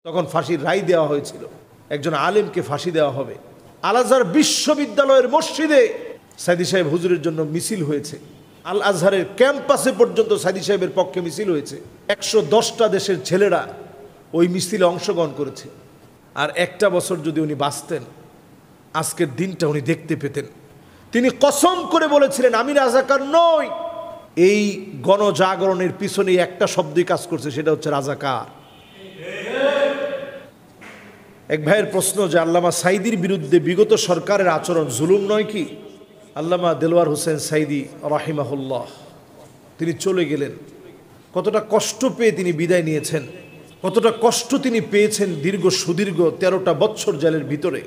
তখন ফাঁসির রায় দেওয়া হয়েছিল, একজন আলেমকে ফাঁসি দেওয়া হবে। আল আজহার বিশ্ববিদ্যালয়ের মসজিদে সাইদি সাহেব হুজুরের জন্য মিছিল হয়েছে। আল আজহারের ক্যাম্পাসে পর্যন্ত সাইদি সাহেবের পক্ষে মিছিল হয়েছে। 110টা দেশের ছেলেরা ওই মিছিলে অংশগ্রহণ করেছে। আর একটা বছর যদি উনি বাঁচতেন, আজকের দিনটা উনি দেখতে পেতেন। তিনি কসম করে বলেছিলেন, আমি রাজাকার নই। এই গণজাগরণের পিছনে একটা শব্দই কাজ করছে, সেটা হচ্ছে রাজাকার। এক ভাইয়ের প্রশ্ন যে আল্লামা সাইদির বিরুদ্ধে বিগত সরকারের আচরণ জুলুম নয় কি? আল্লামা দেলোয়ার হোসেন সাইদি রাহিমাহুল্লাহ তিনি চলে গেলেন। কতটা কষ্ট পেয়ে তিনি বিদায় নিয়েছেন, কতটা কষ্ট তিনি পেয়েছেন দীর্ঘ সুদীর্ঘ 13টা বছর জেলের ভিতরে,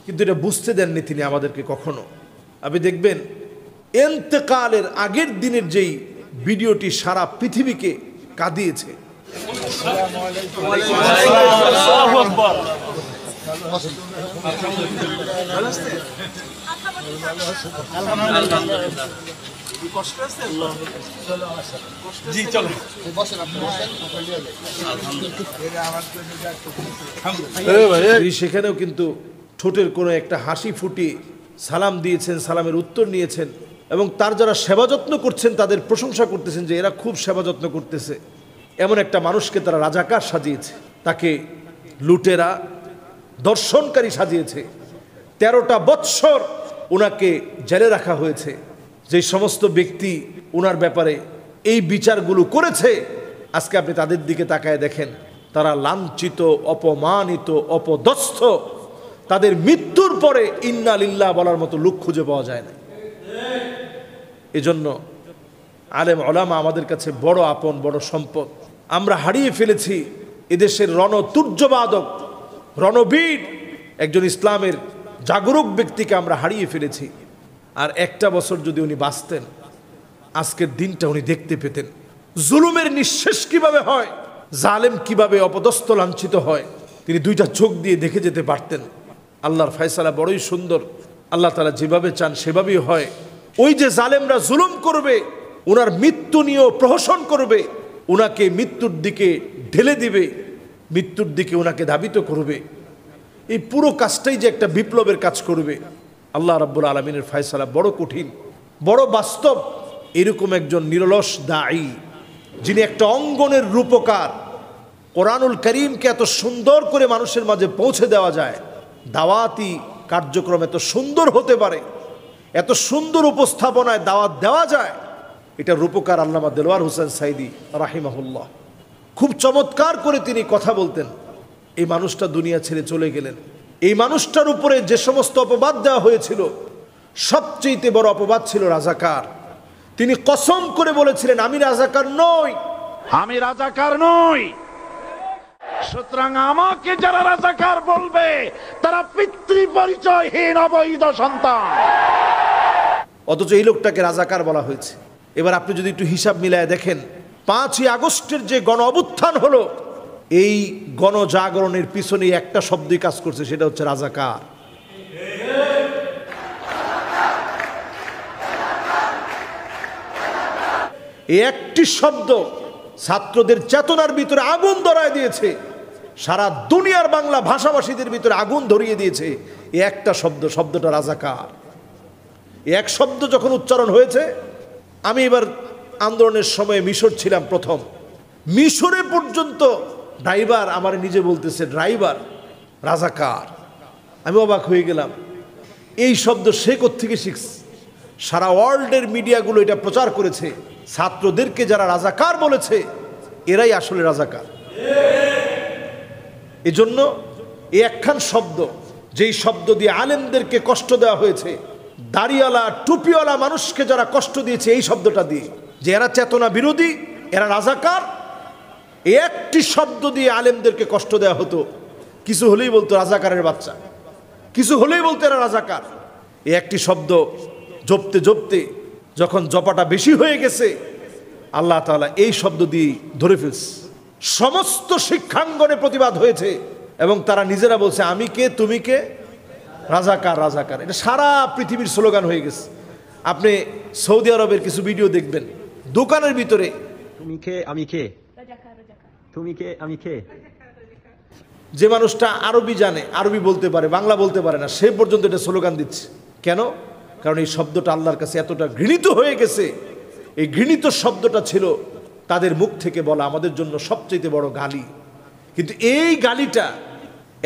কিন্তু এটা বুঝতে দেননি তিনি আমাদেরকে কখনো। আপনি দেখবেন ইন্তেকালের আগের দিনের যেই ভিডিওটি সারা পৃথিবীকে কাঁদিয়েছে। সেখানেও কিন্তু ঠোঁটের কোনো একটা হাসি ফুটিয়ে সালাম দিয়েছেন, সালামের উত্তর নিয়েছেন, এবং তার যারা সেবা যত্ন করছেন তাদের প্রশংসা করতেছেন যে এরা খুব সেবা যত্ন করতেছে। এমন একটা মানুষকে তারা রাজাকার সাজিয়েছে, তাকে লুটেরা দর্শনকারী সাজিয়েছে। 13টা বৎসর ওনাকে জেলে রাখা হয়েছে। যে সমস্ত ব্যক্তি ওনার ব্যাপারে এই বিচারগুলো করেছে, আজকে আপনি তাদের দিকে তাকায় দেখেন, তারা লাঞ্ছিত, অপমানিত, অপদস্থ। তাদের মৃত্যুর পরে ইন্না লিল্লাহ বলার মতো লোক খুঁজে পাওয়া যায় না। এজন্য আলেম ওলামা আমাদের কাছে বড় আপন, বড় সম্পদ। আমরা হারিয়ে ফেলেছি এদেশের রণতুর্যবাদক, রণবীর একজন ইসলামের জাগরুক ব্যক্তিকে আমরা হারিয়ে ফেলেছি। আর একটা বছর যদি উনি বাঁচতেন, আজকের দিনটা উনি দেখতে পেতেন। জুলুমের নিঃশেষ কিভাবে হয়, জালেম কিভাবে অপদস্থ লাঞ্ছিত হয়, তিনি দুইটা চোখ দিয়ে দেখে যেতে পারতেন। আল্লাহর ফয়সালা বড়ই সুন্দর। আল্লাহ তাআলা যেভাবে চান সেভাবেই হয়। ওই যে জালেমরা জুলুম করবে, ওনার মৃত্যু নিয়েও প্রহসন করবে, ওনাকে মৃত্যুর দিকে ঢেলে দিবে, মৃত্যুর দিকে ওনাকে ধাবিত করবে, এই পুরো কাজটাই যে একটা বিপ্লবের কাজ করবে। আল্লাহ রাব্বুল আলামিনের ফয়সালা বড় কঠিন, বড় বাস্তব। এরকম একজন নিরলস দায়ী, যিনি একটা অঙ্গনের রূপকার, কোরআনুল কারীমকে এত সুন্দর করে মানুষের মাঝে পৌঁছে দেওয়া যায়, দাওয়াতি কার্যক্রম এত সুন্দর হতে পারে, এত সুন্দর উপস্থাপনায় দাওয়াত দেওয়া যায়, এটা রূপকার আল্লামা দেলোয়ার হোসেন সাইদি রাহিমাহুল্লাহ। খুব চমৎকার করে তিনি কথা বলতেন। এই মানুষটা দুনিয়া ছেড়ে চলে গেলেন। এই মানুষটার উপরে যে সমস্ত অপবাদ দেওয়া হয়েছিল, সবচেয়ে বড় অপবাদ ছিল রাজাকার। তিনি কসম করে বলেছিলেন, আমি রাজাকার নই, আমি রাজাকার নই। সুতরাং আমাকে যারা রাজাকার বলবে তারা পিতৃ পরিচয়হীন অবৈধ সন্তান। অথচ এই লোকটাকে রাজাকার বলা হয়েছে। এবার আপনি যদি একটু হিসাব মিলায় দেখেন, 5ই আগস্টের যে গণ অভ্যুত্থান হলো, এই গণজাগরণের পিছনে একটা শব্দই কাজ করছে, সেটা হচ্ছে রাজাকার। এই একটি শব্দ ছাত্রদের চেতনার ভিতরে আগুন ধরায় দিয়েছে, সারা দুনিয়ার বাংলা ভাষাভাষীদের ভিতরে আগুন ধরিয়ে দিয়েছে। এই একটা শব্দ, শব্দটা রাজাকার। এক শব্দ যখন উচ্চারণ হয়েছে, আমি এবার আন্দোলনের সময় মিশর ছিলাম প্রথম, মিশরে পর্যন্ত ড্রাইভার আমার নিজে বলতেছে, ড্রাইভার রাজাকার। আমি অবাক হয়ে গেলাম, এই শব্দ সে কোত্থেকে শিখছে? সারা ওয়ার্ল্ডের মিডিয়াগুলো এটা প্রচার করেছে, ছাত্রদেরকে যারা রাজাকার বলেছে এরাই আসলে রাজাকার। এজন্য এই একখান শব্দ, যেই শব্দ দিয়ে আলেমদেরকে কষ্ট দেওয়া হয়েছে, দাড়িওয়ালা টুপিওয়ালা মানুষকে যারা কষ্ট দিয়েছে এই শব্দটা দিয়ে, যে এরা চেতনা বিরোধী, এরা রাজাকার, এই একটি শব্দ দিয়ে আলেমদেরকে কষ্ট দেওয়া হতো। কিছু হলেই বলতো রাজাকারের বাচ্চা, কিছু হলেই বলতো এরা রাজাকার। এই একটি শব্দ জপতে জপতে যখন জপাটা বেশি হয়ে গেছে, আল্লাহ তাআলা এই শব্দ দিয়ে ধরে ফেলছে। সমস্ত শিক্ষাঙ্গনে প্রতিবাদ হয়েছে এবং তারা নিজেরা বলছে, আমি কে, তুমি কে, রাজাকার রাজাকার। এটা সারা পৃথিবীর স্লোগান হয়ে গেছে। আপনি সৌদি আরবের কিছু ভিডিও দেখবেন, দোকানের ভিতরে তুমি কে, আমি কে, তুমি কে, আমি কে, যে মানুষটা আরবি জানে, আরবি বলতে পারে, বাংলা বলতে পারে না, সে পর্যন্ত এটা স্লোগান দিচ্ছে। কেন? কারণ এই শব্দটা আল্লাহর কাছে এতটা ঘৃণিত হয়ে গেছে। এই ঘৃণিত শব্দটা ছিল তাদের মুখ থেকে বলা আমাদের জন্য সবচেয়ে বড় গালি। কিন্তু এই গালিটা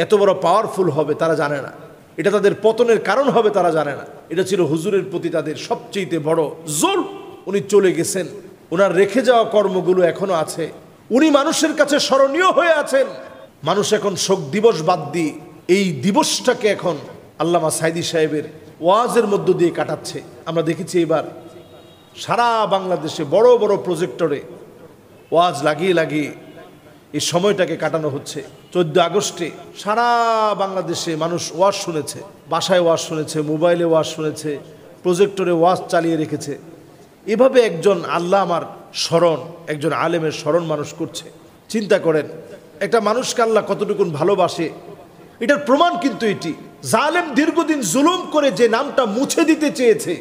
এত বড় পাওয়ারফুল হবে তারা জানে না, এটা তাদের পতনের কারণ হবে তারা জানে না। এটা ছিল হুজুরের প্রতি তাদের সবচেয়ে বড় জুলম। উনি চলে গেছেন, ওনার রেখে যাওয়া কর্মগুলো এখনো আছে, উনি মানুষের কাছে স্মরণীয় হয়ে আছেন। মানুষ এখন শোক দিবস বাদ দিয়ে এই দিবসটাকে এখন আল্লামা সাইদী সাহেবের ওয়াজের মধ্য দিয়ে কাটাচ্ছে। আমরা দেখেছি এবার সারা বাংলাদেশে বড় বড় প্রজেক্টরে ওয়াজ লাগিয়ে লাগিয়ে এই সময়টাকে কাটানো হচ্ছে। 14 আগস্টে সারা বাংলাদেশে মানুষ ওয়াজ শুনেছে, বাসায় ওয়াজ শুনেছে, মোবাইলে ওয়াজ শুনেছে, প্রজেক্টরে ওয়াজ চালিয়ে রেখেছে। এভাবে একজন আল্লামার স্মরণ, একজন আলেমের স্মরণ মানুষ করছে। চিন্তা করেন একটা মানুষকে আল্লাহ কতটুকুন ভালোবাসে, এটার প্রমাণ কিন্তু এটি। জালেম দীর্ঘদিন জুলুম করে যে নামটা মুছে দিতে চেয়েছে,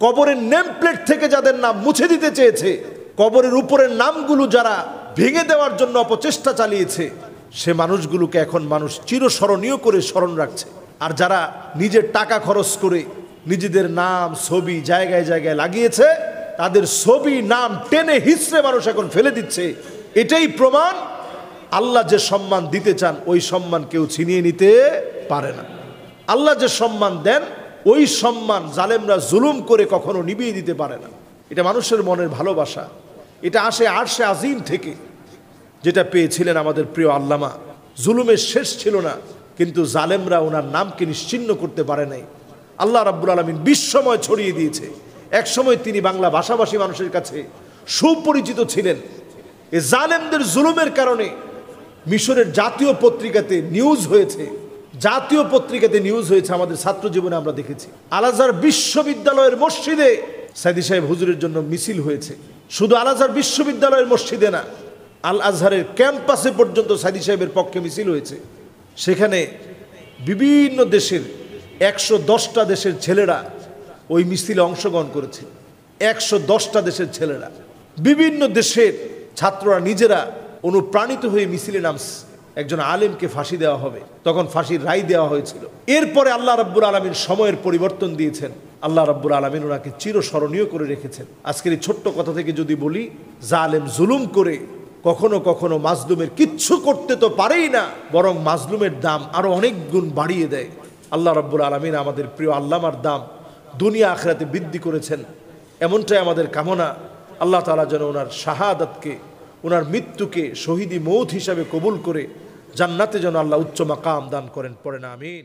কবরের নেম প্লেট থেকে যাদের নাম মুছে দিতে চেয়েছে, কবরের উপরের নামগুলো যারা ভেঙে দেওয়ার জন্য অপচেষ্টা চালিয়েছে, সে মানুষগুলোকে এখন মানুষ চিরস্মরণীয় করে স্মরণ রাখছে। আর যারা নিজের টাকা খরচ করে নিজেদের নাম ছবি জায়গায় জায়গায় লাগিয়েছে, তাদের ছবি নাম টেনে হিসড়ে মানুষ এখন ফেলে দিচ্ছে। এটাই প্রমাণ আল্লাহ যে সম্মান দিতে চান ওই সম্মান কেউ ছিনিয়ে নিতে পারে না। আল্লাহ যে সম্মান দেন ওই সম্মান জালেমরা জুলুম করে কখনো নিভিয়ে দিতে পারে না। এটা মানুষের মনের ভালোবাসা, এটা আসে আরশে আজিম থেকে, যেটা পেয়েছিলেন আমাদের প্রিয় আল্লামা। জুলুমের শেষ ছিল না, কিন্তু জালেমরা ওনার নামকে নিশ্চিহ্ন করতে পারে নাই। আল্লাহ রাব্বুল আলামিন বিশ্বময় ছড়িয়ে দিয়েছে। এক সময় তিনি বাংলা ভাষাভাষী মানুষের কাছে সুপরিচিত ছিলেন। এই জালেমদের জুলুমের কারণে মিশরের জাতীয় পত্রিকাতে নিউজ হয়েছে, জাতীয় পত্রিকাতে নিউজ হয়েছে, আমাদের ছাত্র জীবনে আমরা দেখেছি। আল আজহার বিশ্ববিদ্যালয়ের মসজিদে সাইদী সাহেব হুজুরের জন্য মিছিল হয়েছে। শুধু আল আজহার বিশ্ববিদ্যালয়ের মসজিদে না, আল আজহারের ক্যাম্পাসে পর্যন্ত সাইদী সাহেবের পক্ষে মিছিল হয়েছে। সেখানে বিভিন্ন দেশের 110টা দেশের ছেলেরা ওই মিছিলে অংশগ্রহণ করেছে। 110টা দেশের ছেলেরা, বিভিন্ন দেশের ছাত্ররা নিজেরা অনুপ্রাণিত হয়ে মিছিলে নামছে। একজন আলেমকে ফাঁসি দেওয়া হবে, তখন ফাঁসির রায় দেওয়া হয়েছিল। এরপরে আল্লাহ রাব্বুল আলামিন সময়ের পরিবর্তন দিয়েছেন, আল্লাহ রাব্বুল আলামিন ওনাকে চিরস্মরণীয় করে রেখেছেন। আজকের এই ছোট্ট কথা থেকে যদি বলি, জালেম জুলুম করে কখনো কখনো মাজলুমের কিচ্ছু করতে তো পারেই না, বরং মাজলুমের দাম আরো অনেক গুণ বাড়িয়ে দেয়। আল্লাহ রাব্বুল আলামিন আমাদের প্রিয় আল্লামার দাম দুনিয়া আখিরাতে বৃদ্ধি করেছেন, এমনটাই আমাদের কামনা। আল্লাহ তাআলা যেন ওনার শাহাদাতকে, ওনার মৃত্যুকে শহীদি মৌত হিসাবে কবুল করে জান্নাতে যেন আল্লাহ উচ্চ মাকাম দান করেন। পড়েন আমিন।